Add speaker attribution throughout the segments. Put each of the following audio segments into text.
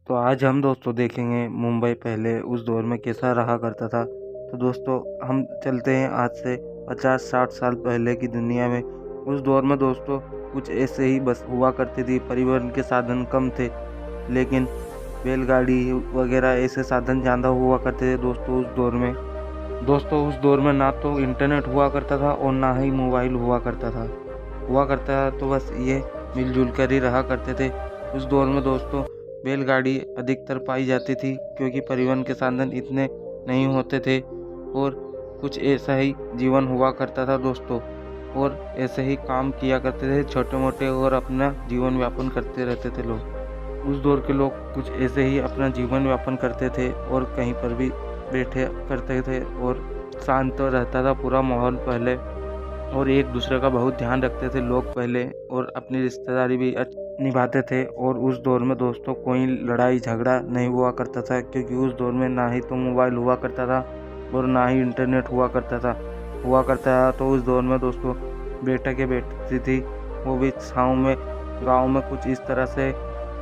Speaker 1: तो आज हम दोस्तों देखेंगे मुंबई पहले उस दौर में कैसा रहा करता था। तो दोस्तों हम चलते हैं आज से 50-60 साल पहले की दुनिया में। उस दौर में दोस्तों कुछ ऐसे ही बस हुआ करती थी, परिवहन के साधन कम थे, लेकिन बैलगाड़ी वगैरह ऐसे साधन ज़्यादा हुआ करते थे दोस्तों उस दौर में। दोस्तों उस दौर में ना तो इंटरनेट हुआ करता था और ना ही मोबाइल हुआ करता था तो बस ये मिलजुल कर ही रहा करते थे। उस दौर में दोस्तों बैलगाड़ी अधिकतर पाई जाती थी क्योंकि परिवहन के साधन इतने नहीं होते थे और कुछ ऐसा ही जीवन हुआ करता था दोस्तों। और ऐसे ही काम किया करते थे छोटे मोटे और अपना जीवन यापन करते रहते थे लोग। उस दौर के लोग कुछ ऐसे ही अपना जीवन यापन करते थे और कहीं पर भी बैठे करते थे और शांत रहता था पूरा माहौल पहले, और एक दूसरे का बहुत ध्यान रखते थे लोग पहले और अपनी रिश्तेदारी भी निभाते थे। और उस दौर में दोस्तों कोई लड़ाई झगड़ा नहीं हुआ करता था क्योंकि उस दौर में ना ही तो मोबाइल हुआ करता था और ना ही इंटरनेट हुआ करता था। तो उस दौर में दोस्तों बैठकें बैठती थी, वो भी छाँव में, गाँव में कुछ इस तरह से,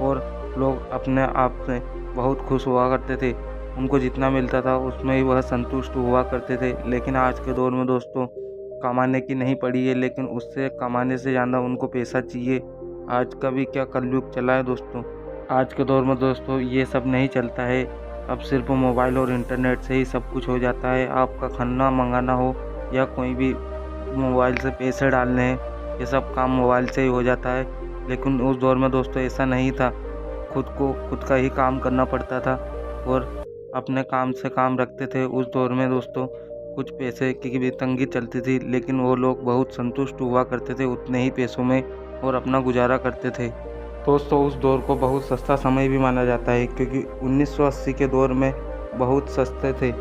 Speaker 1: और लोग अपने आप से बहुत खुश हुआ करते थे। उनको जितना मिलता था उसमें ही वह संतुष्ट हुआ करते थे। लेकिन आज के दौर में दोस्तों कमाने की नहीं पड़ी है, लेकिन उससे कमाने से ज़्यादा उनको पैसा चाहिए। आज का भी क्या कलयुग चला है दोस्तों। आज के दौर में दोस्तों ये सब नहीं चलता है। अब सिर्फ मोबाइल और इंटरनेट से ही सब कुछ हो जाता है। आपका खाना मंगाना हो या कोई भी मोबाइल से पैसे डालने हैं, ये सब काम मोबाइल से ही हो जाता है। लेकिन उस दौर में दोस्तों ऐसा नहीं था, खुद का ही काम करना पड़ता था और अपने काम से काम रखते थे। उस दौर में दोस्तों कुछ पैसे की भी तंगी चलती थी, लेकिन वो लोग बहुत संतुष्ट हुआ करते थे उतने ही पैसों में और अपना गुजारा करते थे। दोस्तों उस दौर को बहुत सस्ता समय भी माना जाता है क्योंकि 1980 के दौर में बहुत सस्ते थे।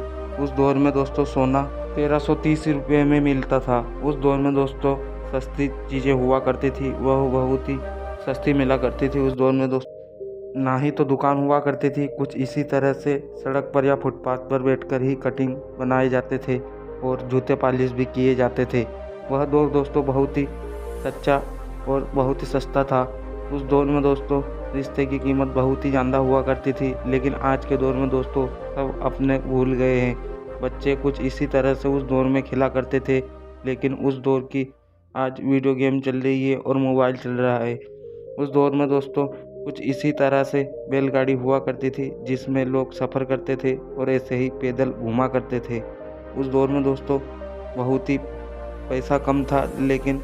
Speaker 1: उस दौर में दोस्तों सोना 1330 रुपये में मिलता था। उस दौर में दोस्तों सस्ती चीज़ें हुआ करती थी, वह बहुत ही सस्ती मिला करती थी उस दौर में दोस्तों। ना ही तो दुकान हुआ करती थी, कुछ इसी तरह से सड़क पर या फुटपाथ पर बैठकर ही कटिंग बनाए जाते थे और जूते पॉलिश भी किए जाते थे। वह दौर दोस्तों बहुत ही सच्चा और बहुत ही सस्ता था। उस दौर में दोस्तों रिश्ते की कीमत बहुत ही ज़्यादा हुआ करती थी, लेकिन आज के दौर में दोस्तों सब अपने भूल गए हैं। बच्चे कुछ इसी तरह से उस दौर में खेला करते थे, लेकिन उस दौर की आज वीडियो गेम चल रही है और मोबाइल चल रहा है। उस दौर में दोस्तों कुछ इसी तरह से बैलगाड़ी हुआ करती थी जिसमें लोग सफ़र करते थे और ऐसे ही पैदल घूमा करते थे। उस दौर में दोस्तों बहुत ही पैसा कम था, लेकिन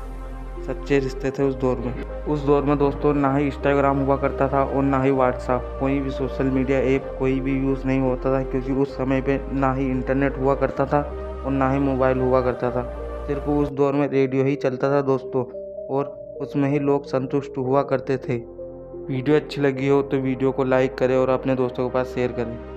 Speaker 1: सच्चे रिश्ते थे उस दौर में। उस दौर में दोस्तों ना ही इंस्टाग्राम हुआ करता था और ना ही व्हाट्सएप, कोई भी सोशल मीडिया ऐप कोई भी यूज़ नहीं होता था क्योंकि उस समय पे ना ही इंटरनेट हुआ करता था और ना ही मोबाइल हुआ करता था। सिर्फ उस दौर में रेडियो ही चलता था दोस्तों और उसमें ही लोग संतुष्ट हुआ करते थे। वीडियो अच्छी लगी हो तो वीडियो को लाइक करें और अपने दोस्तों के पास शेयर करें।